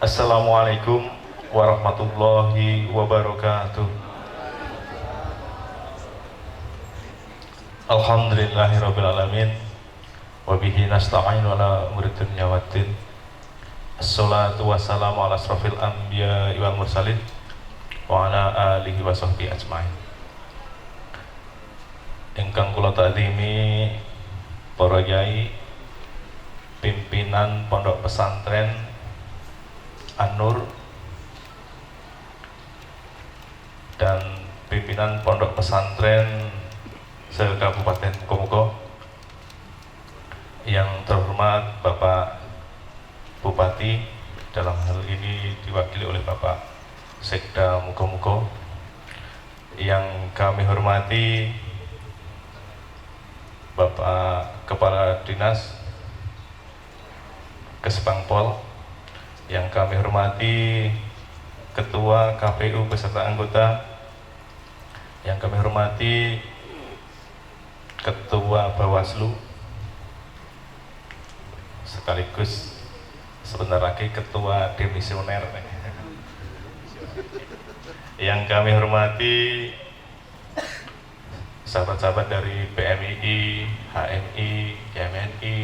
Assalamualaikum warahmatullahi wabarakatuh. Alhamdulillahirrabbilalamin. Wabihi nasta'in ala umuri dunya waddin. Assalatu wassalamu ala asrafil anbiya wal mursalin wa ala alihi wa sahbihi ajma'in. Ingkang kula ta'zimi para yai, pimpinan Pondok Pesantren An-Nur dan pimpinan Pondok Pesantren se-Kabupaten Mukomuko, yang terhormat Bapak Bupati, dalam hal ini diwakili oleh Bapak Sekda Mukomuko, yang kami hormati Bapak Kepala Dinas Kesbangpol, yang kami hormati Ketua KPU beserta anggota, yang kami hormati Ketua Bawaslu sekaligus sebentar lagi Ketua Demisioner, yang kami hormati sahabat-sahabat dari PMII, HMI, GMNI,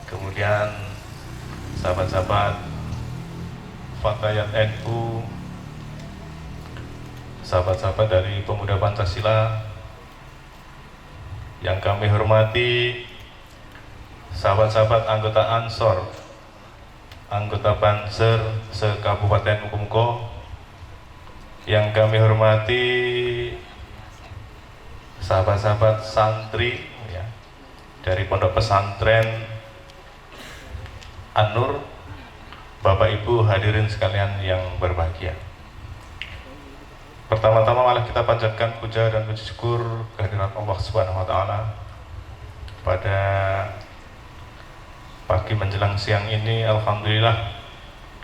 kemudian sahabat-sahabat Fatayat NU, sahabat-sahabat dari Pemuda Pancasila, yang kami hormati sahabat-sahabat anggota Ansor, anggota Banser se-Kabupaten Mukomuko, yang kami hormati sahabat-sahabat santri ya, dari Pondok Pesantren An-Nur, Bapak Ibu hadirin sekalian yang berbahagia. Pertama-tama malah kita panjatkan puja dan puji syukur kehadirat Allah Subhanahu wa taala. Pada pagi menjelang siang ini, alhamdulillah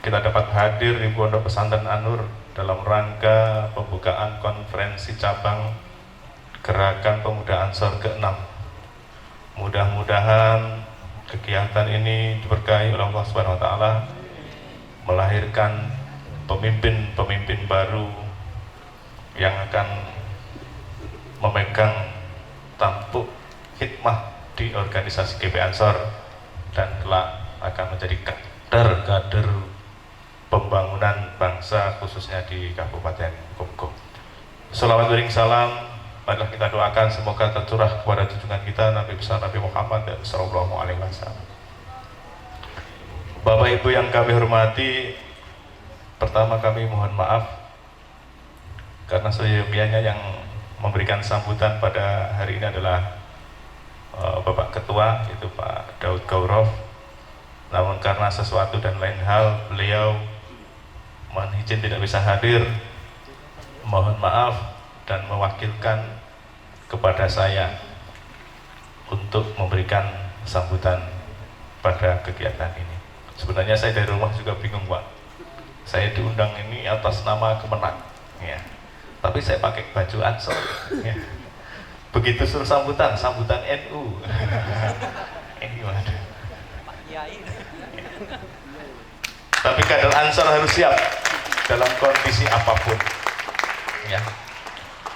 kita dapat hadir di Pondok Pesantren An-Nur dalam rangka pembukaan konferensi cabang Gerakan Pemuda Ansor ke-6. Mudah-mudahan kegiatan ini diberkahi oleh Allah Subhanahu wa taala, melahirkan pemimpin-pemimpin baru yang akan memegang tampuk hikmah di organisasi GP Ansor dan kelak akan menjadi kader-kader pembangunan bangsa khususnya di Kabupaten Mukomuko. Shalawat bering salam marilah kita doakan semoga tercurah kepada junjungan kita Nabi besar Nabi Muhammad sallallahu alaihi wasallam. Bapak Ibu yang kami hormati, pertama kami mohon maaf karena seyogianya yang memberikan sambutan pada hari ini adalah Bapak Ketua, itu Pak Daud Gaurov. Namun karena sesuatu dan lain hal beliau mohon izin tidak bisa hadir, mohon maaf, dan mewakilkan kepada saya untuk memberikan sambutan pada kegiatan ini. Sebenarnya saya dari rumah juga bingung, Pak. Saya diundang ini atas nama Kemenang, ya. Tapi saya pakai baju Ansor, ya. Begitu suruh sambutan NU. Ini waduh. Tapi kader Ansor harus siap dalam kondisi apapun, ya.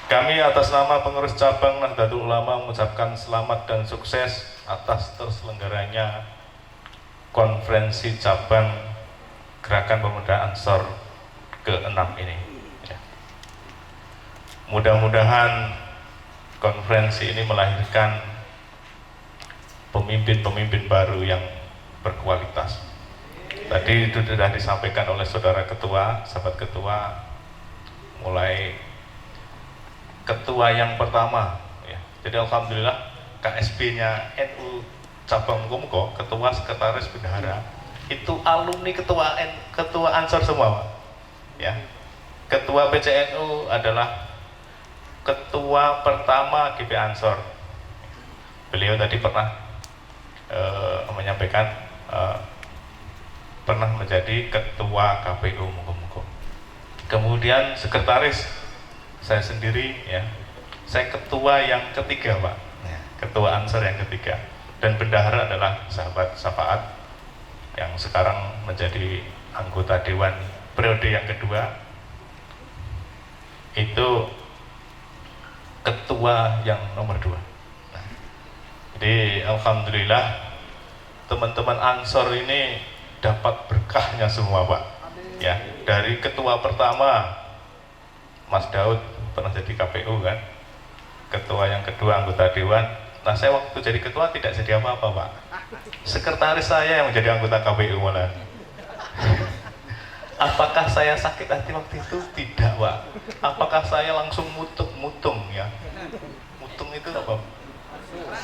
Kami atas nama pengurus cabang Nahdlatul Ulama mengucapkan selamat dan sukses atas terselenggaranya konferensi cabang Gerakan Pemuda Ansor ke-6 ini. Ya. Mudah-mudahan konferensi ini melahirkan pemimpin-pemimpin baru yang berkualitas. Tadi itu sudah disampaikan oleh saudara ketua, sahabat ketua, mulai ketua yang pertama, ya. Jadi alhamdulillah KSB-nya NU cabang Mukomuko, ketua, sekretaris, bendahara itu alumni ketua Ansor semua, Pak. Ya. Ketua PCNU adalah ketua pertama GP Ansor. Beliau tadi pernah menyampaikan pernah menjadi ketua KPU Mukomuko. Kemudian sekretaris saya sendiri, ya, saya ketua yang ketiga, Pak, ya, ketua Ansor yang ketiga, dan bendahara adalah sahabat Syafaat yang sekarang menjadi anggota Dewan periode yang kedua, itu ketua yang nomor 2. Nah, jadi alhamdulillah teman-teman Ansor ini dapat berkahnya semua, Pak. Ya, dari ketua pertama Mas Daud pernah jadi KPU kan, ketua yang kedua anggota Dewan. Nah, saya waktu jadi ketua tidak jadi apa-apa, Pak. Sekretaris saya yang menjadi anggota KPU malah. Apakah saya sakit hati waktu itu? Tidak, Pak. Apakah saya langsung mutung ya? Mutung itu apa?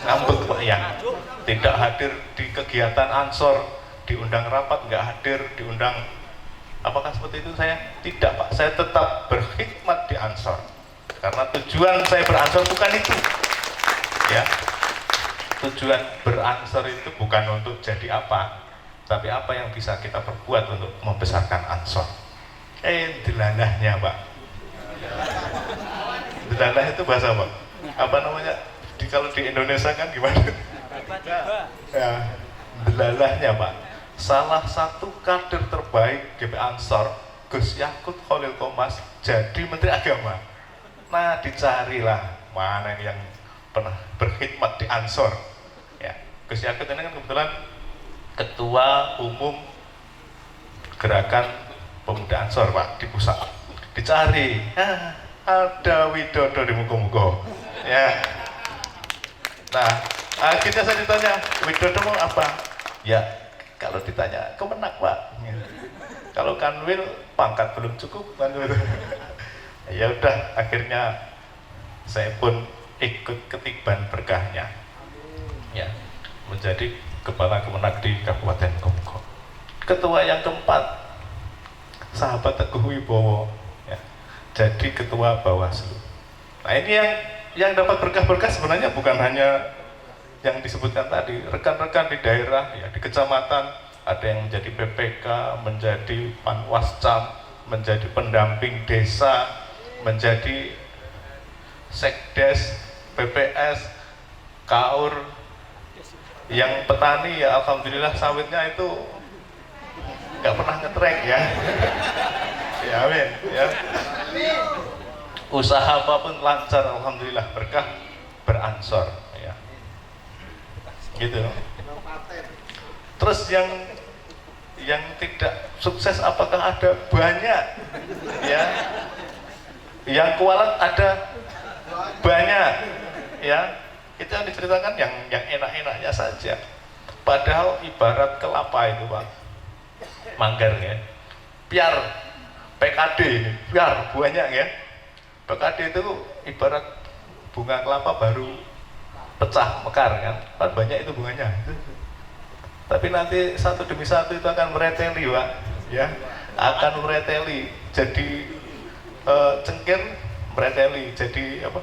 Ngambek, Pak, ya. Tidak hadir di kegiatan Ansor, diundang rapat nggak hadir, diundang. Apakah seperti itu saya? Tidak, Pak. Saya tetap berkhidmat di Ansor. Karena tujuan saya beransor bukan itu. Ya. Tujuan beransor itu bukan untuk jadi apa, tapi apa yang bisa kita perbuat untuk membesarkan Ansor. Delalahnya, Pak. Delalah itu bahasa apa? Apa namanya? Kalau di Indonesia kan gimana? Ya, delalahnya, Pak. Salah satu kader terbaik GP Ansor, Gus Yakut Khalil Qomas, jadi Menteri Agama. Nah, dicarilah mana yang pernah berkhidmat di Ansor. Ya, Gus Yakut ini kan kebetulan Ketua Umum Gerakan Pemuda Ansor, Pak, di pusat. Dicari, ada Widodo di muka-muka. Ya. Nah, akhirnya saya ditanya, Widodo mau apa? Ya, kalau ditanya Kemenak, Pak. Ya. Kalau Kanwil pangkat belum cukup, Kanwil. Ya udah, akhirnya saya pun ikut ketiban berkahnya. Ya, menjadi Kepala Kemenak di Kabupaten Kongko. Ketua yang keempat, sahabat Teguh Wibowo, ya, jadi Ketua Bawaslu. Nah, ini yang dapat berkah-berkah sebenarnya bukan hanya yang disebutkan tadi, rekan-rekan di daerah, ya, di kecamatan, ada yang menjadi PPK, menjadi Panwascam, menjadi pendamping desa, menjadi Sekdes, PPS, KAUR. Yang petani ya alhamdulillah sawitnya itu nggak pernah ngetrek ya. Ya amin ya. Usaha apapun lancar alhamdulillah, berkah beransor ya. Gitu. Terus yang tidak sukses apakah ada? Banyak ya. Yang kualat ada banyak ya. Itu yang diceritakan yang enak-enaknya saja. Padahal ibarat kelapa itu, Pak, manggar ya, piar PKD ini, piar banyak ya. PKD itu ibarat bunga kelapa baru pecah mekar kan banyak itu bunganya. Tapi nanti satu demi satu itu akan mereteli, Pak, ya, akan mereteli jadi cengkir, mereteli jadi apa?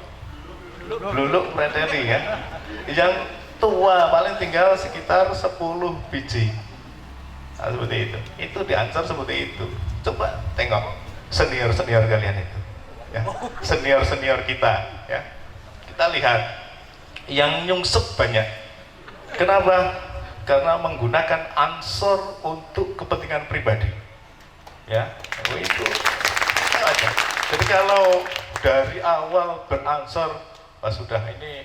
Luluk mereteli ya. Yang tua paling tinggal sekitar 10 biji. Nah, seperti itu. Itu di Ansor seperti itu. Coba tengok senior-senior kalian itu. Ya. Senior-senior kita ya. Kita lihat yang nyungsep banyak. Kenapa? Karena menggunakan Ansor untuk kepentingan pribadi. Ya. Itu aja. Jadi kalau dari awal beransor, sudah ini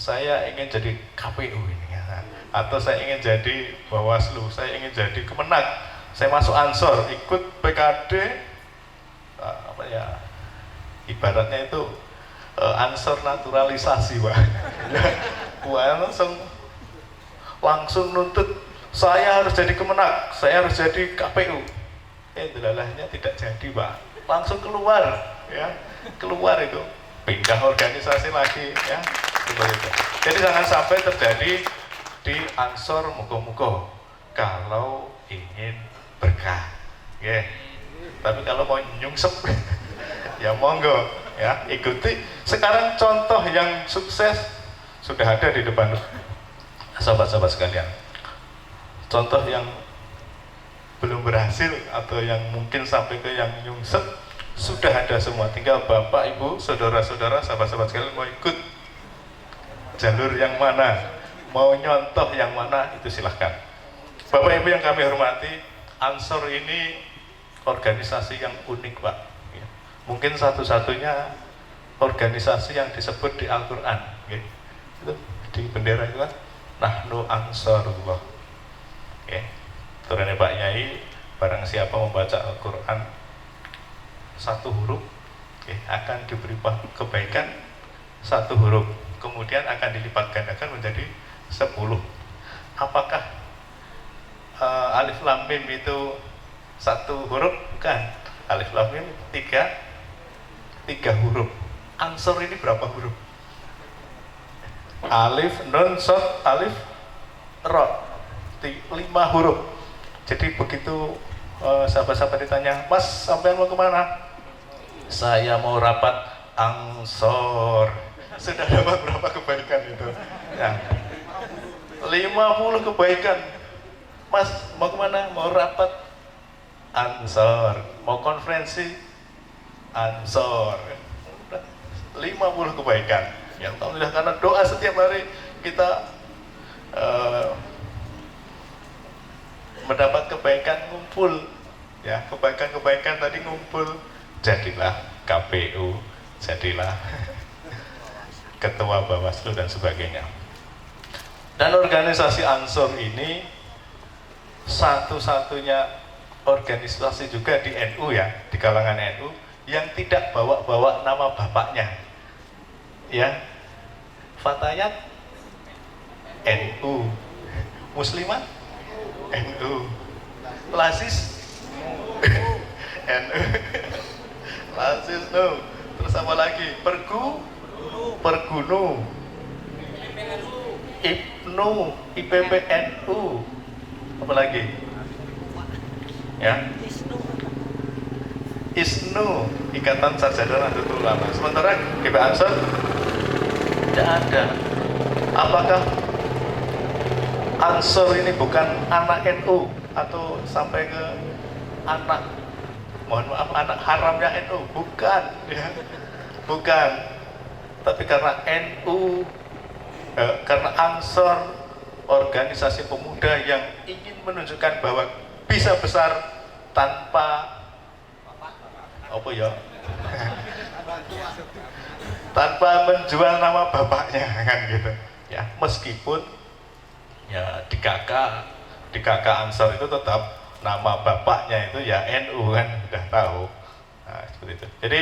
saya ingin jadi KPU ini ya, atau saya ingin jadi Bawaslu, saya ingin jadi Kemenak, saya masuk Ansor, ikut PKD, apa ya, ibaratnya itu Ansor naturalisasi, Pak. Wah, langsung nuntut saya harus jadi Kemenak, saya harus jadi KPU. Delalahnya tidak jadi, Pak. Langsung keluar ya, keluar itu, pindah organisasi lagi ya, seperti itu. Jadi jangan sampai terjadi di Ansor muko-muko kalau ingin berkah ya. Tapi kalau mau nyungsep ya monggo ya, ikuti. Sekarang contoh yang sukses sudah ada di depan sahabat-sahabat sekalian. Contoh yang belum berhasil atau yang mungkin sampai ke yang nyungsep sudah ada semua, tinggal Bapak, Ibu, saudara-saudara, sahabat-sahabat sekalian mau ikut jalur yang mana, mau nyontoh yang mana, itu silahkan. Bapak Ibu yang kami hormati, Ansor ini organisasi yang unik Pak ya. Mungkin satu-satunya organisasi yang disebut di Al-Quran ya. Itu di bendera itu kan Nahnu Ansarullah ya. Turunnya Pak Yai, barang siapa membaca Al-Quran satu huruf ya, akan diberi kebaikan satu huruf, kemudian akan dilipat gandakan menjadi 10. Apakah Alif Lam Mim itu satu huruf? Bukan. Alif Lam Mim tiga huruf. Ansor ini berapa huruf? Alif, Nun, Sod, Alif, Ro, 5 huruf. Jadi begitu sahabat-sahabat ditanya, Mas sampai mau kemana? Saya mau rapat Ansor. Sudah dapat berapa kebaikan itu? Ya. 50 kebaikan. Mas mau kemana? Mau rapat Ansor. Mau konferensi Ansor. 50 kebaikan. Yang alhamdulillah karena doa setiap hari kita mendapat kebaikan ngumpul. Ya, kebaikan-kebaikan tadi ngumpul. Jadilah KPU, jadilah ketua Bawaslu dan sebagainya. Dan organisasi Ansor ini satu-satunya organisasi juga di NU ya, di kalangan NU yang tidak bawa-bawa nama bapaknya. Ya. Fatayat NU, Muslimat NU, Lasis NU, Lasis no. Terus apa lagi? Pergunu, Ibnu, IPPNU, apa lagi? Ya, ISNU, Ikatan Sarjana Nahdlatul Ulama. Sementara GP Ansor tidak ada. Apakah Ansor ini bukan anak NU atau sampai ke anak, mohon maaf, anak haramnya NU? Bukan, ya. Bukan. Tapi karena NU, karena Ansor organisasi pemuda yang ingin menunjukkan bahwa bisa besar tanpa apa ya? Tanpa menjual nama bapaknya kan gitu. Ya, meskipun ya di KK Ansor itu tetap nama bapaknya itu ya NU kan, udah tahu. Nah, seperti itu. Jadi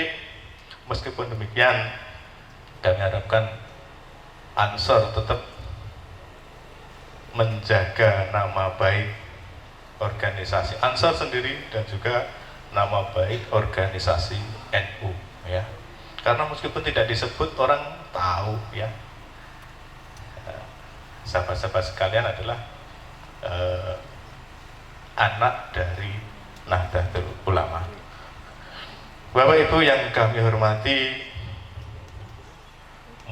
meskipun demikian kami harapkan Ansor tetap menjaga nama baik organisasi Ansor sendiri dan juga nama baik organisasi NU ya. Karena meskipun tidak disebut orang tahu ya. Sahabat-sahabat sekalian adalah anak dari Nahdlatul Ulama. Bapak Ibu yang kami hormati,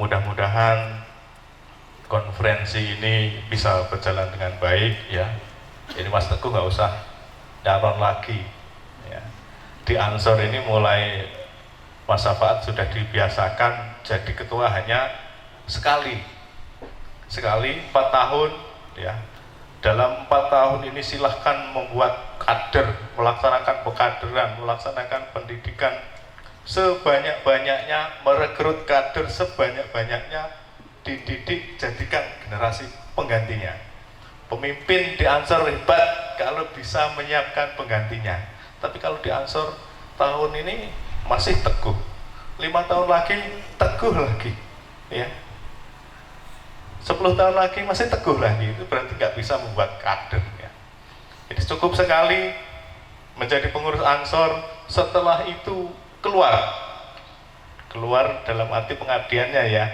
mudah-mudahan konferensi ini bisa berjalan dengan baik ya. Ini Mas Teguh nggak usah nyalon lagi ya. Di Ansor ini mulai Mas Safaat sudah dibiasakan jadi ketua hanya sekali 4 tahun ya. Dalam 4 tahun ini silahkan membuat kader, melaksanakan pekaderan, melaksanakan pendidikan sebanyak-banyaknya, merekrut kader sebanyak-banyaknya, dididik, jadikan generasi penggantinya. Pemimpin di Ansor hebat kalau bisa menyiapkan penggantinya. Tapi kalau di Ansor tahun ini masih teguh, 5 tahun lagi teguh lagi ya, 10 tahun lagi masih teguh lagi, itu berarti nggak bisa membuat kader ya. Jadi cukup sekali menjadi pengurus Ansor, setelah itu keluar dalam arti pengabdiannya ya,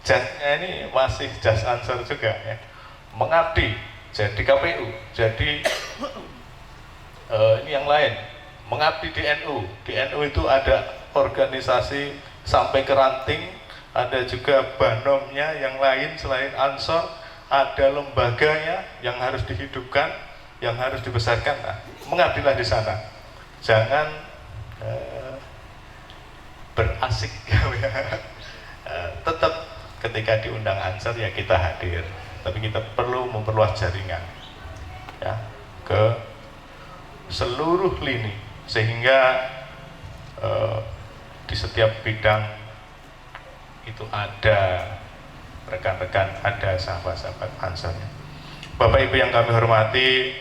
jasnya ini masih jas Ansor juga ya, mengabdi jadi KPU, jadi ini yang lain, mengabdi di NU. Di NU itu ada organisasi sampai ke ranting, ada juga banomnya yang lain selain Ansor, ada lembaganya yang harus dihidupkan, yang harus dibesarkan. Nah, mengabdilah di sana, jangan berasik tetap ketika diundang Ansor ya kita hadir, tapi kita perlu memperluas jaringan. ya, ke seluruh lini, sehingga di setiap bidang itu ada rekan-rekan, ada sahabat-sahabat Ansarnya. Bapak Ibu yang kami hormati,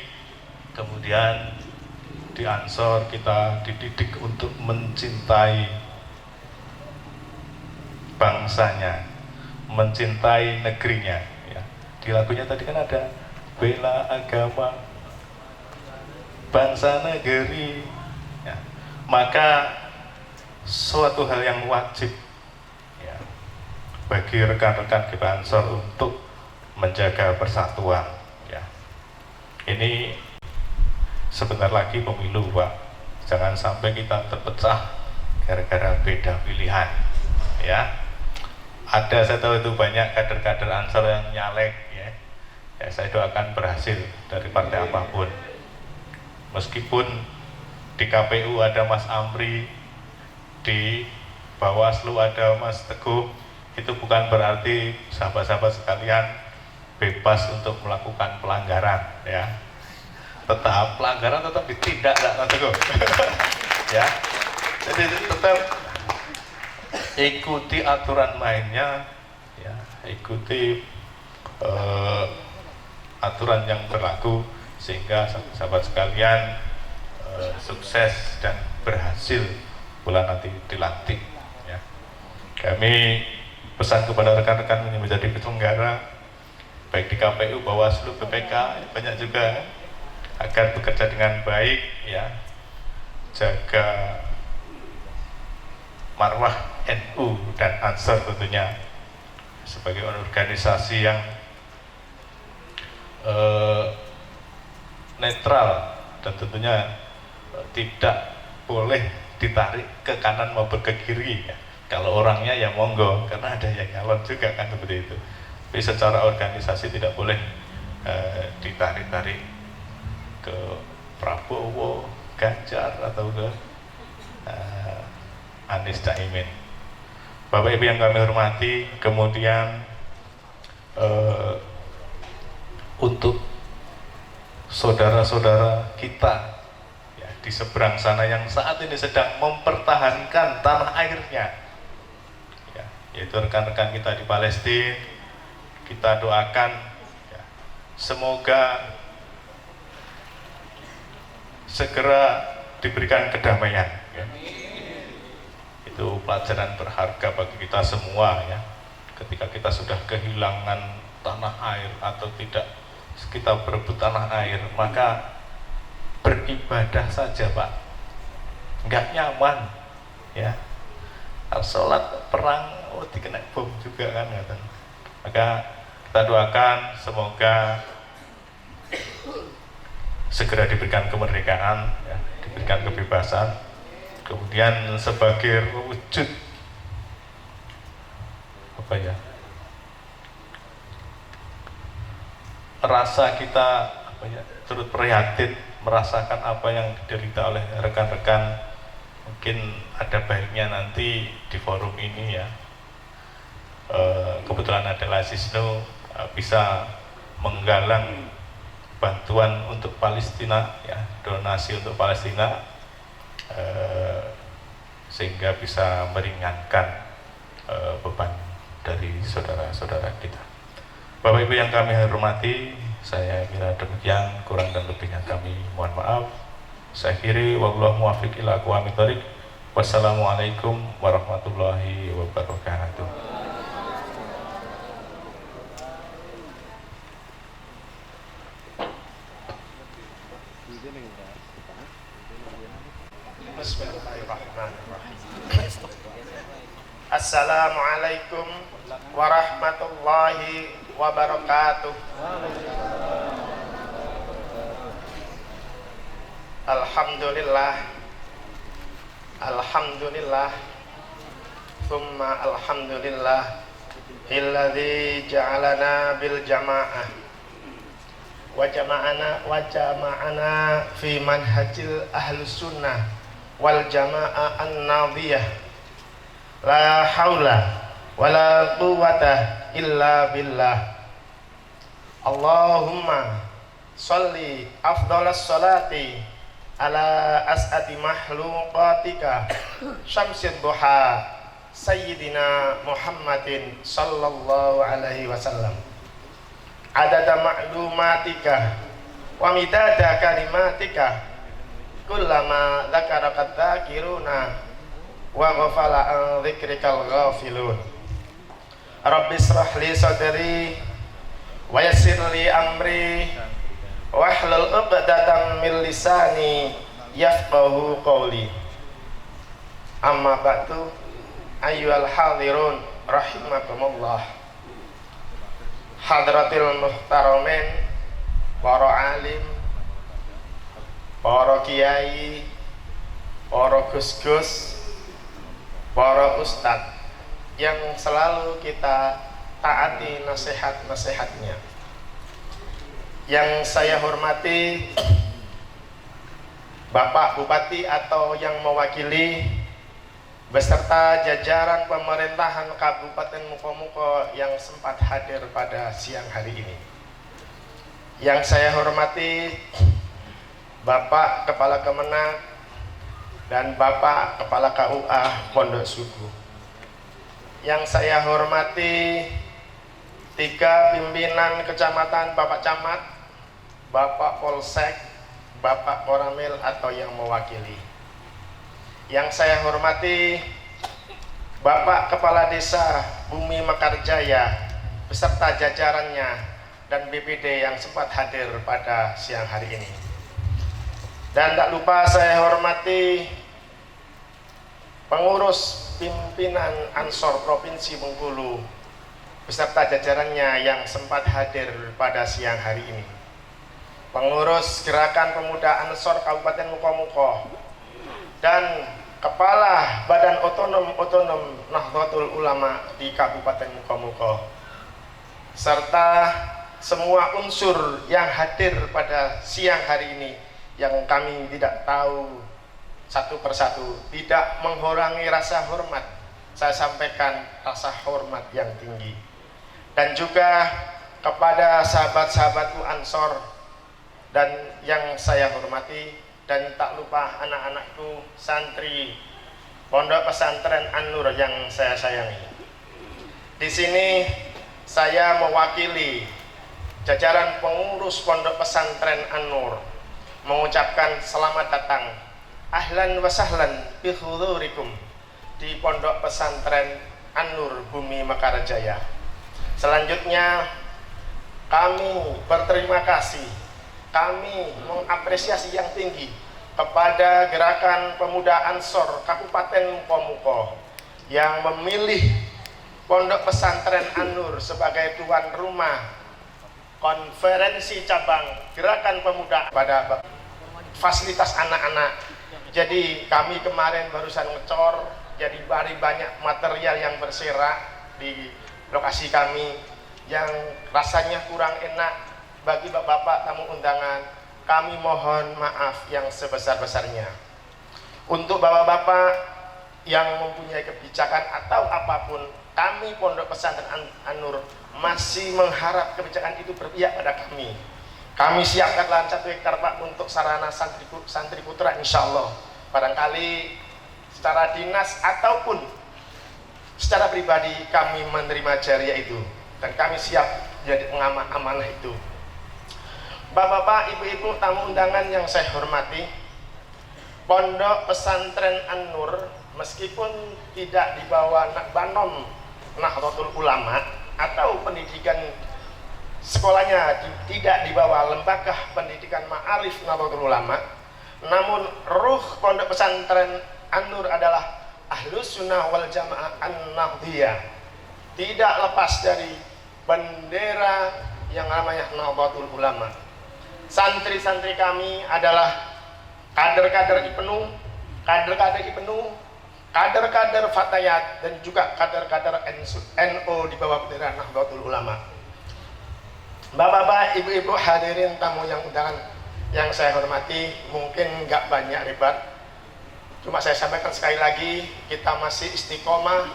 kemudian di Ansor kita dididik untuk mencintai bangsanya, mencintai negerinya, ya. Di lagunya tadi kan ada bela agama, bangsa, negeri, ya. Maka suatu hal yang wajib, ya, bagi rekan-rekan kita Ansor untuk menjaga persatuan, ya. Ini sebentar lagi pemilu, Pak. Jangan sampai kita terpecah gara-gara beda pilihan, ya. Ada, saya tahu itu banyak kader-kader Ansor yang nyalek, ya. Ya, saya doakan berhasil dari partai apapun. Meskipun di KPU ada Mas Amri, di Bawaslu ada Mas Teguh, itu bukan berarti sahabat-sahabat sekalian bebas untuk melakukan pelanggaran, ya. Tetap pelanggaran tetap ditindak, Mas Teguh. Ya. Jadi tetap ikuti aturan mainnya, ya, ikuti aturan yang berlaku, sehingga sahabat sekalian sukses dan berhasil bulan nanti dilantik, ya. Kami pesan kepada rekan-rekan yang menjadi penyelenggara baik di KPU, Bawaslu, BPK, banyak juga, agar bekerja dengan baik, ya, jaga marwah NU dan Ansor tentunya sebagai organisasi yang netral dan tentunya tidak boleh ditarik ke kanan maupun ke kiri, ya. Kalau orangnya ya monggo, karena ada yang nyalon juga kan seperti itu. Tapi secara organisasi tidak boleh ditarik-tarik ke Prabowo, Ganjar, atau ke Anies Caimin. Bapak Ibu yang kami hormati, kemudian untuk saudara-saudara kita, ya, di seberang sana yang saat ini sedang mempertahankan tanah airnya, ya, yaitu rekan-rekan kita di Palestina, kita doakan, ya, semoga segera diberikan kedamaian, ya. Itu pelajaran berharga bagi kita semua, ya. Ketika kita sudah kehilangan tanah air atau tidak kita berebut tanah air, maka beribadah saja, Pak, nggak nyaman, ya. Sholat perang, oh dikena bom juga kan, kata. Maka kita doakan semoga segera diberikan kemerdekaan, ya, diberikan kebebasan, kemudian sebagai wujud apa, ya, rasa kita apa, ya, turut prihatin merasakan apa yang diderita oleh rekan-rekan. Mungkin ada baiknya nanti di forum ini, ya, kebetulan ada Lasisno, bisa menggalang bantuan untuk Palestina, ya, donasi untuk Palestina, sehingga bisa meringankan beban dari saudara-saudara kita. Bapak Ibu yang kami hormati, saya kira demikian, kurang dan lebihnya kami mohon maaf. Saya akhiri, wallahu muwaffiq ila aqwamit thoriq. Wassalamualaikum warahmatullahi wabarakatuh. Assalamualaikum warahmatullahi wabarakatuh. Alhamdulillah, alhamdulillah, thumma alhamdulillah, illadzi ja'alana bil jamaah wa jama'ana fi manhajil ahlus sunnah wal jamaah an-nadhiyah. La haula wala quwwata illa billah. Allahumma sholli afdalas sholati ala as'ati mahluqatika syamsid duha sayyidina Muhammadin sallallahu alaihi wasallam adada ma'lumatika wa midada kalimatika kullama dzakaraka dzakiruna wa ghafala an dzikrikal ghafilun. Rabbi israh li sadri wa yassir li amri wahlul 'uqdatam min lisani yafqahu qawli. Amma ba'du, ayyuhal hadirun rahimakumullah. Hadratil muhtaramin, para alim, para kiai, para gus-gus, para ustadz yang selalu kita taati nasihat-nasihatnya. Yang saya hormati Bapak Bupati atau yang mewakili beserta jajaran pemerintahan Kabupaten Mukomuko yang sempat hadir pada siang hari ini. Yang saya hormati Bapak Kepala Kemenak dan Bapak Kepala KUA Pondok Suku. Yang saya hormati 3 pimpinan kecamatan, Bapak Camat, Bapak Polsek, Bapak Koramil atau yang mewakili. Yang saya hormati Bapak Kepala Desa Bumi Mekarjaya beserta jajarannya dan BPD yang sempat hadir pada siang hari ini. Dan tak lupa saya hormati pengurus pimpinan Ansor Provinsi Bengkulu beserta jajarannya yang sempat hadir pada siang hari ini. Pengurus Gerakan Pemuda Ansor Kabupaten Mukomuko dan Kepala Badan Otonom Nahdlatul Ulama di Kabupaten Mukomuko, serta semua unsur yang hadir pada siang hari ini yang kami tidak tahu satu persatu, tidak mengurangi rasa hormat. Saya sampaikan rasa hormat yang tinggi. Dan juga kepada sahabat-sahabatku Ansor dan yang saya hormati, dan tak lupa anak-anakku santri Pondok Pesantren An-Nur yang saya sayangi. Di sini saya mewakili jajaran pengurus Pondok Pesantren An-Nur mengucapkan selamat datang, ahlan wa sahlan bi hudurikum di Pondok Pesantren An-Nur Bumi Mekarjaya. Selanjutnya kami berterima kasih, kami mengapresiasi yang tinggi kepada Gerakan Pemuda Ansor Kabupaten Mukomuko yang memilih Pondok Pesantren An-Nur sebagai tuan rumah konferensi cabang Gerakan Pemuda pada fasilitas anak-anak. Jadi kami kemarin barusan ngecor, jadi banyak material yang berserak di lokasi kami yang rasanya kurang enak bagi bapak-bapak tamu undangan. Kami mohon maaf yang sebesar-besarnya. Untuk bapak-bapak yang mempunyai kebijakan atau apapun, kami Pondok Pesantren An-Nur masih mengharap kebijakan itu berpihak pada kami. Kami siapkan lahan 1 hektar Pak untuk sarana santri putra, insya Allah. Barangkali secara dinas ataupun secara pribadi kami menerima jariah itu, dan kami siap jadi pengamat amanah itu. Bapak-bapak, ibu-ibu tamu undangan yang saya hormati, Pondok Pesantren An-Nur meskipun tidak di bawah Banom Nahdlatul Ulama atau pendidikan sekolahnya tidak di bawah lembaga pendidikan Ma'arif Nahdlatul Ulama, namun ruh Pondok Pesantren An-Nur adalah Ahlus Sunnah wal Jamaah An-Nahdliyah, tidak lepas dari bendera yang namanya Nahdlatul Ulama. Santri-santri kami adalah kader-kader IPNU, kader-kader Fatayat, dan juga kader-kader NU di bawah bendera Nahdlatul Ulama. Bapak-bapak, ibu-ibu hadirin tamu yang undangan yang saya hormati, mungkin nggak banyak lebar, cuma saya sampaikan sekali lagi, kita masih istiqomah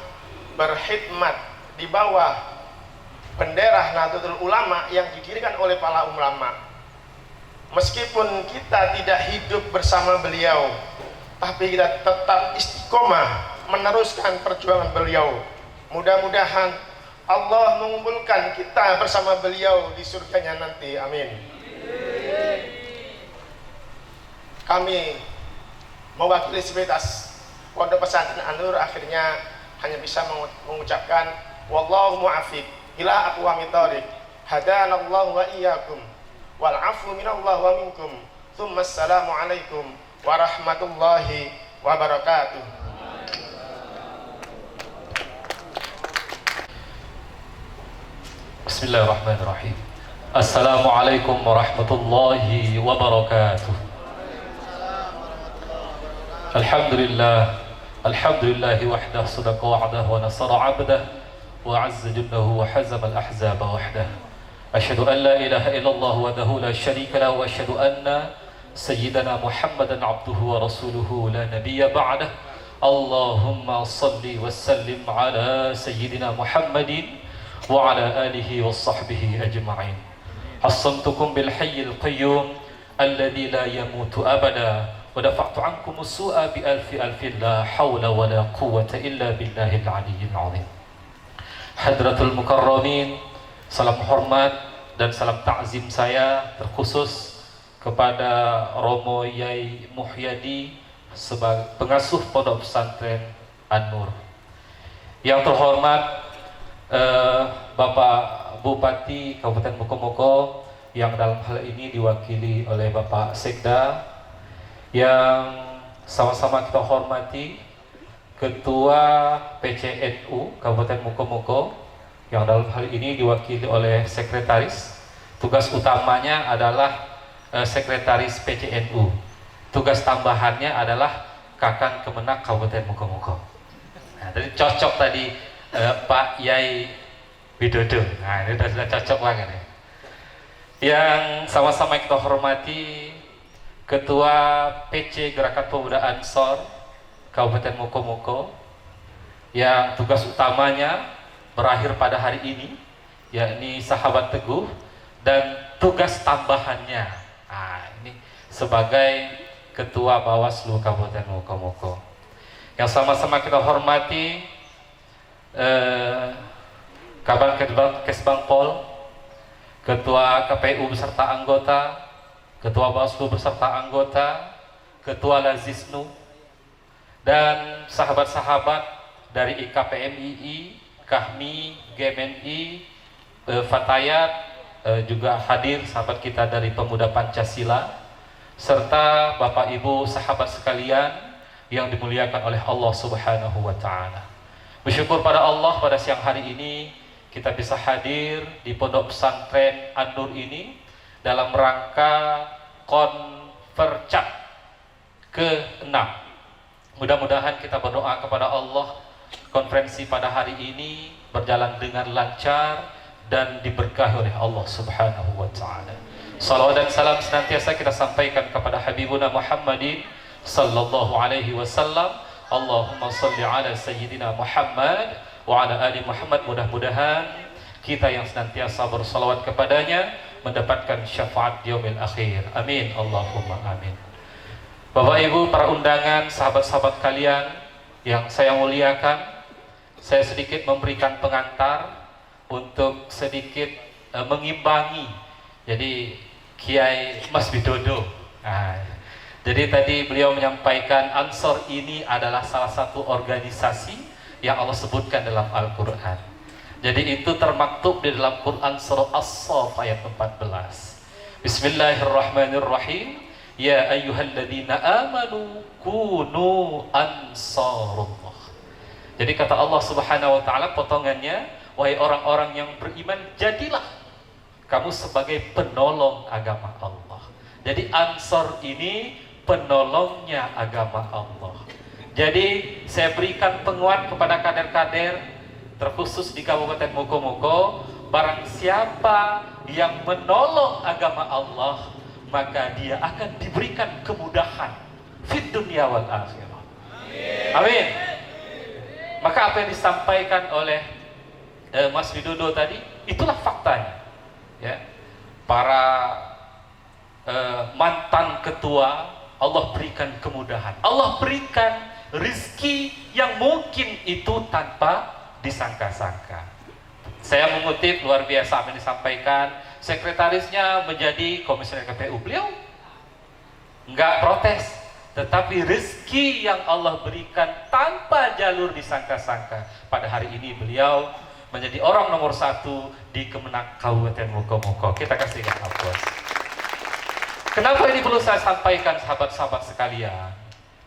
berkhidmat di bawah bendera Nahdlatul Ulama yang didirikan oleh para ulama. Meskipun kita tidak hidup bersama beliau, tapi kita tetap istiqomah meneruskan perjuangan beliau. Mudah-mudahan Allah mengumpulkan kita bersama beliau di surganya nanti. Amin. Kami mewakili Sivitas Pondok Pesantren An-Nur akhirnya hanya bisa mengucapkan wallahu mu'afiq ila aqwamit thoriq hadanallahu wa iyyakum wal afu minallah wa minkum thumma assalamu alaikum warahmatullahi wabarakatuh. Bismillahirrahmanirrahim. Assalamualaikum warahmatullahi wabarakatuh. Alhamdulillah, alhamdulillahi wahdah, sadaqa wa'dah, wa nasara 'abdah, wa 'azza jundahu, wa hazama al-ahzaba wahdah. Asyhadu an la ilaha illallah wahdahu la syarika lahu, wa asyhadu anna sayyidana Muhammadan 'abduhu wa rasuluhu la nabiyya ba'dah. Allahumma salli wa sallim ala sayyidina Muhammadin wa ala alihi wa sahbihi ajma'in. Hassantukum bil hayyil qayyum alladhi la yamutu abada. ودفعت عنكم السوء بألف ألف لا حول ولا قوة إلا بالله العلي العظيم. Hadratul Mukarramin, salam hormat dan salam takzim saya terkhusus kepada Romo Yai Muhyadi sebagai pengasuh Pondok Pesantren An-Nur. Yang terhormat Bapak Bupati Kabupaten Mokomogo yang dalam hal ini diwakili oleh Bapak Sekda, yang sama-sama kita hormati Ketua PCNU Kabupaten Mokomogo yang dalam hal ini diwakili oleh Sekretaris. Tugas utamanya adalah Sekretaris PCNU. Tugas tambahannya adalah Kakang Kemenak Kabupaten Mokomogo. Nah, tadi cocok tadi Pak Yai Widodo. Nah, ini sudah cocok banget ya. Yang sama-sama kita hormati Ketua PC Gerakan Pemuda Ansor Kabupaten Mokomogo yang tugas utamanya berakhir pada hari ini, yakni Sahabat Teguh, dan tugas tambahannya ini sebagai Ketua Bawaslu Kabupaten Mokomogo. Yang sama-sama kita hormati Kabar Kesbangpol, Ketua KPU beserta anggota, Ketua Bawaslu beserta anggota, Ketua Lazisnu, dan sahabat-sahabat dari IKPMII, Kahmi, GMNI, Fatayat, juga hadir sahabat kita dari Pemuda Pancasila, serta Bapak Ibu sahabat sekalian yang dimuliakan oleh Allah Subhanahu wa Ta'ala. Bersyukur pada Allah pada siang hari ini kita bisa hadir di Pondok Pesantren An-Nur ini dalam rangka Konfercap ke-6. Mudah-mudahan kita berdoa kepada Allah konferensi pada hari ini berjalan dengan lancar dan diberkahi oleh Allah Subhanahu wa Ta'ala. Salawat dan salam senantiasa kita sampaikan kepada Habibuna Muhammadin sallallahu alaihi wasallam. Allahumma salli ala sayyidina Muhammad wa ala ali Muhammad. Mudah-mudahan kita yang senantiasa bersalawat kepadanya mendapatkan syafaat di yaumil akhir. Amin. Allahumma amin. Bapak Ibu, para undangan, sahabat-sahabat kalian yang saya muliakan, saya sedikit memberikan pengantar untuk sedikit mengimbangi. Jadi Kiai Mas Widodo. Jadi tadi beliau menyampaikan Ansor ini adalah salah satu organisasi yang Allah sebutkan dalam Al-Quran. Jadi itu termaktub di dalam Quran surah As-Saff ayat 14. Bismillahirrahmanirrahim. Ya ayyuhalladzina amanu kunu ansarullah. Jadi kata Allah Subhanahu wa Ta'ala potongannya, wahai orang-orang yang beriman, jadilah kamu sebagai penolong agama Allah. Jadi Ansor ini penolongnya agama Allah. Jadi saya berikan penguat kepada kader-kader terkhusus di Kabupaten Mokomogo, barang siapa yang menolong agama Allah, maka dia akan diberikan kemudahan fid dunya wal akhirah. Amin. Maka apa yang disampaikan oleh Mas Widodo tadi, itulah faktanya. Ya. Para mantan ketua, Allah berikan kemudahan, Allah berikan rizki yang mungkin itu tanpa disangka-sangka. Saya mengutip luar biasa apa yang disampaikan, sekretarisnya menjadi komisioner KPU, beliau nggak protes, tetapi rezeki yang Allah berikan tanpa jalur disangka-sangka. Pada hari ini beliau menjadi orang nomor 1 di Kemenak Kabupaten Mokomogo. Kita kasihkan aplaus. Kenapa ini perlu saya sampaikan, sahabat-sahabat sekalian?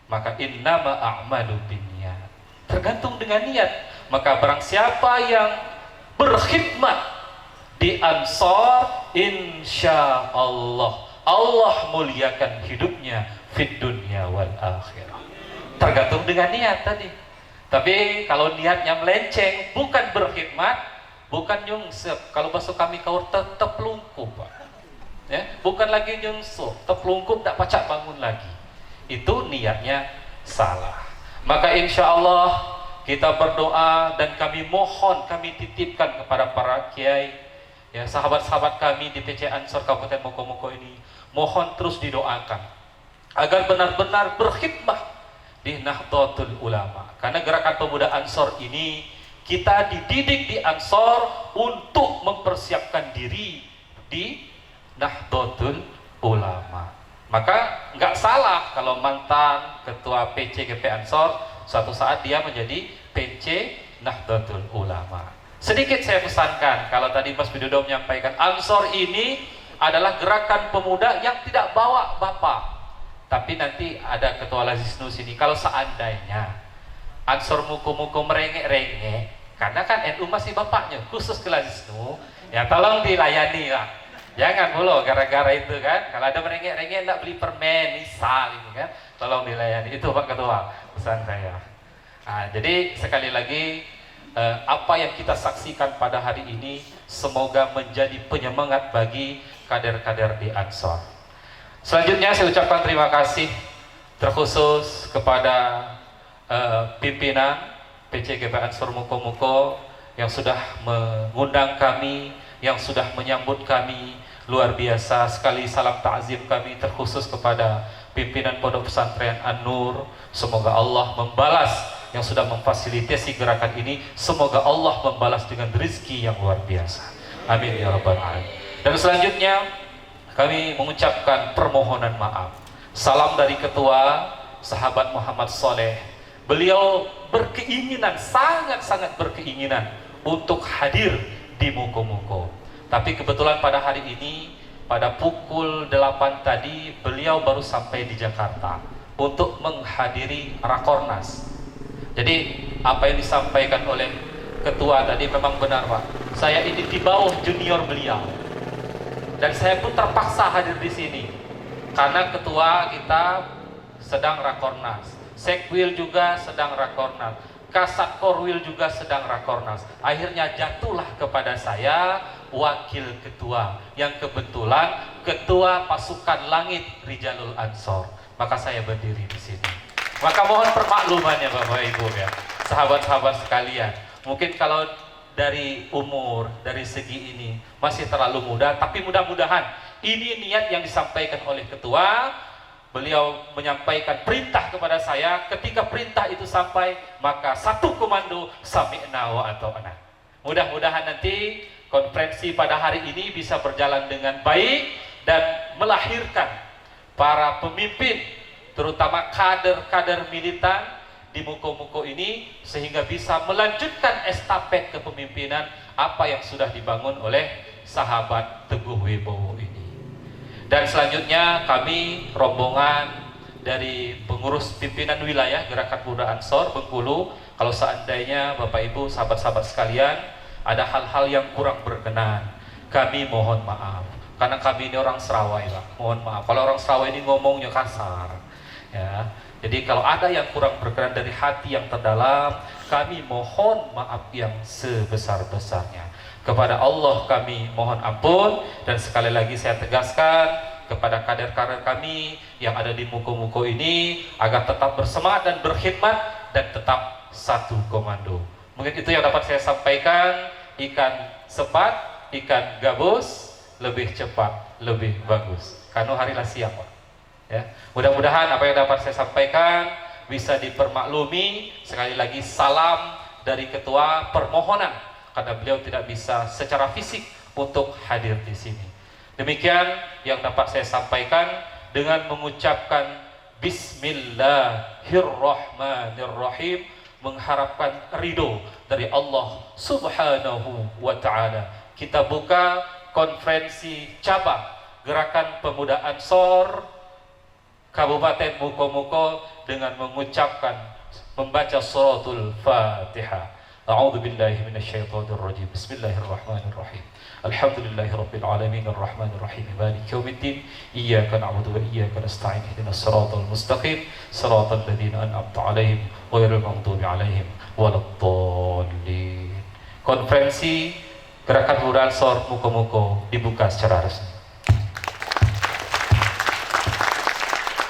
Maka innama a'malu binniyat, tergantung dengan niat. Maka barang siapa yang berkhidmat di Ansor, insya Allah Allah muliakan hidupnya fid dunya wal akhirah. Tergantung dengan niat tadi. Tapi kalau niatnya melenceng, bukan berkhidmat, bukan nyungsep. Kalau bahasa kami kaur tetap lungkup, Pak. Ya, bukan lagi nyungsep, tetap lungkup, tak pacak bangun lagi. Itu niatnya salah. Maka insya Allah kita berdoa dan kami mohon, kami titipkan kepada para kiai, ya, sahabat-sahabat kami di PC Ansor Kabupaten Mokomogo ini, mohon terus didoakan agar benar-benar berkhidmat di Nahdlatul Ulama. Karena gerakan pemuda Ansor ini kita dididik di Ansor untuk mempersiapkan diri di Nahdlatul Ulama. Maka nggak salah kalau mantan ketua PC GP Ansor suatu saat dia menjadi PC Nahdlatul Ulama. Sedikit saya pesankan, kalau tadi Mas Widodo menyampaikan, Ansor ini adalah gerakan pemuda yang tidak bawa bapak, tapi nanti ada ketua Lazisnu sini. Kalau seandainya Ansor muku-muku merengek-rengek, karena kan NU masih bapaknya, khusus ke Lazisnu, ya tolong dilayani lah. Jangan mulu gara-gara itu kan, kalau ada merengek-rengek nak beli permen, misal ini kan, tolong dilayani. Itu Pak Ketua, pesan saya. Nah, jadi sekali lagi, apa yang kita saksikan pada hari ini semoga menjadi penyemangat bagi kader-kader di Ansor. Selanjutnya saya ucapkan terima kasih terkhusus kepada pimpinan PCGP Ansor Mokomogo yang sudah mengundang kami, yang sudah menyambut kami. Luar biasa sekali, salam ta'zim kami terkhusus kepada pimpinan Pondok Pesantren An-Nur. Semoga Allah membalas yang sudah memfasilitasi gerakan ini, semoga Allah membalas dengan rezeki yang luar biasa. Amin ya rabbal alamin. Dan selanjutnya kami mengucapkan permohonan maaf. Salam dari ketua sahabat Muhammad Soleh. Beliau berkeinginan, sangat-sangat berkeinginan untuk hadir di Mokomogo. Tapi kebetulan pada hari ini, pada pukul 8 tadi, beliau baru sampai di Jakarta untuk menghadiri Rakornas. Jadi apa yang disampaikan oleh ketua tadi memang benar, Pak. Saya ini di bawah junior beliau, dan saya pun terpaksa hadir di sini karena ketua kita sedang Rakornas, Sekwil juga sedang Rakornas, Kasat Korwil juga sedang Rakornas. Akhirnya jatuhlah kepada saya wakil ketua, yang kebetulan ketua pasukan langit Rijalul Ansor. Maka saya berdiri di sini. Maka mohon permaklumannya Bapak Ibu ya, sahabat-sahabat sekalian. Mungkin kalau dari umur, dari segi ini masih terlalu muda, tapi mudah-mudahan ini niat yang disampaikan oleh ketua. Beliau menyampaikan perintah kepada saya, ketika perintah itu sampai, maka satu komando sami'na wa ata'na. Mudah-mudahan nanti konferensi pada hari ini bisa berjalan dengan baik dan melahirkan para pemimpin, terutama kader-kader militan di Mokomogo ini, sehingga bisa melanjutkan estafet kepemimpinan apa yang sudah dibangun oleh sahabat Teguh Wibowo ini. Dan selanjutnya kami rombongan dari pengurus pimpinan wilayah Gerakan Pemuda Ansor Bengkulu, kalau seandainya Bapak Ibu sahabat-sahabat sekalian ada hal-hal yang kurang berkenan, kami mohon maaf. Karena kami ini orang Serawai, Pak. Mohon maaf kalau orang Serawai ini ngomongnya kasar. Ya. Jadi kalau ada yang kurang berkenan dari hati yang terdalam, kami mohon maaf yang sebesar-besarnya. Kepada Allah kami mohon ampun, dan sekali lagi saya tegaskan kepada kader-kader kami yang ada di Mokomogo ini agar tetap bersemangat dan berkhidmat dan tetap satu komando. Mungkin itu yang dapat saya sampaikan. Ikan sepat, ikan gabus, lebih cepat, lebih bagus. karena hari lah siang, Pak. Ya, mudah-mudahan apa yang dapat saya sampaikan bisa dipermaklumi. Sekali lagi salam dari ketua permohonan karena beliau tidak bisa secara fisik untuk hadir di sini. Demikian yang dapat saya sampaikan dengan mengucapkan Bismillahirrahmanirrahim, mengharapkan ridho dari Allah Subhanahu wa Ta'ala. Kita buka konferensi cabang Gerakan Pemuda Ansor Kabupaten Muko-Muko dengan membaca suratul Fatihah. A'udzu billahi minasyaitonir rajim. Bismillahirrahmanirrahim. Alhamdulillahirabbil alamin arrahmanir rahim maliki yaumiddin. Iyyaka na'budu wa iyyaka nasta'in. Ihdinas siratal mustaqim. Siratal ladzina an'amta 'alaihim ghairil maghdubi 'alaihim waladdallin. Konferensi Gerakan Pemuda Ansor Muko-Muko dibuka secara resmi.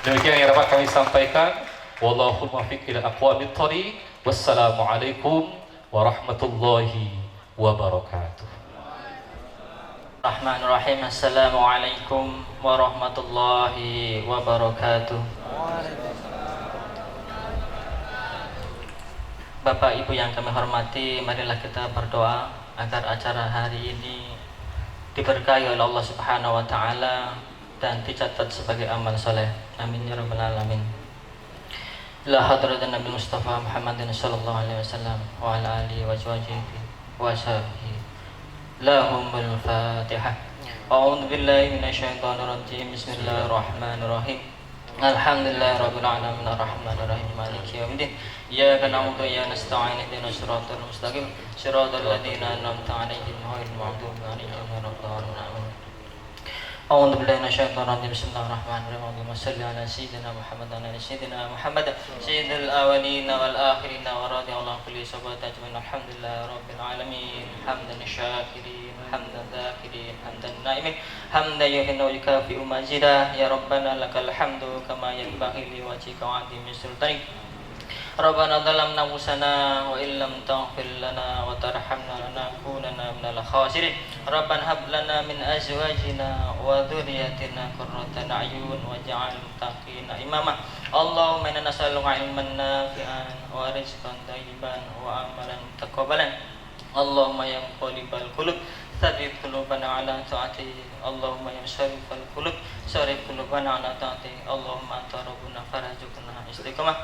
Demikian yang dapat kami sampaikan. Wallahul muwaffiq ila aqwamit thoriq. Wassalamualaikum warahmatullahi wabarakatuh. Rahmanirrahim. Assalamualaikum warahmatullahi wabarakatuh. Bapak Ibu yang kami hormati, marilah kita berdoa agar acara hari ini diberkahi oleh Allah Subhanahu wa Ta'ala dan dicatat sebagai amal soleh. Amin ya rabbal alamin. La hadratan Nabi Mustafa Muhammadin sallallahu alaihi wasallam wa ala alihi wa sahbihi wa sahbihi. Lahumul Fatihah. A'udzu billahi minasyaitonir rajim. Bismillahirrahmanirrahim. Alhamdulillahirabbil alamin arrahmanir rahim maliki yaumiddin. Iyyaka na'budu wa iyyaka nasta'in. Ihdinas siratal mustaqim. Siratal ladzina an'amta 'alaihim ghairil maghdubi 'alaihim waladdallin. أعوذ بالله من الشيطان الرجيم بسم الله الرحمن الرحيم اللهم صل على سيدنا محمد وعلى سيدنا محمد سيد الأولين والآخرين ورضي الله عن كل صحابة أجمعين الحمد لله رب العالمين حمدا الشاكرين حمدا الذاكرين حمدا النائمين حمدا يحن ويكافئ مزيدا يا ربنا لك الحمد كما ينبغي لوجهك وعظيم سلطانك ربنا ظلمنا أنفسنا وإن لم تغفر لنا وترحمنا لنكونن من الخاسرين ربنا هب لنا من أزواجنا وذريتنا قرة أعين واجعل المتقين إماما اللهم إنا نسألك علما نافعا ورزقا طيبا وعملا متقبلا اللهم يا مقلب القلوب ثبت قلوبنا على طاعتك اللهم يا مصرف القلوب صرف قلوبنا على طاعتك اللهم أنت ربنا فرزقنا استقامة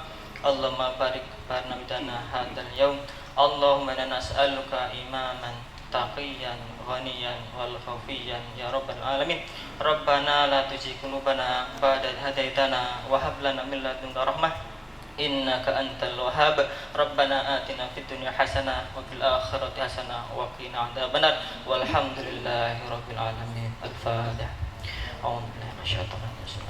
اللهم بارك برنامجنا هذا اليوم اللهم إنا نسألك إماما تقيا غنيا والخوفيا يا رب العالمين ربنا لا تزغ قلوبنا بعد إذ هديتنا وهب لنا من لدنك رحمة إنك أنت الوهاب ربنا آتنا في الدنيا حسنة وفي الآخرة حسنة وقنا عذاب النار والحمد لله رب العالمين. الفاتحة. أعوذ بالله من الشيطان الرجيم.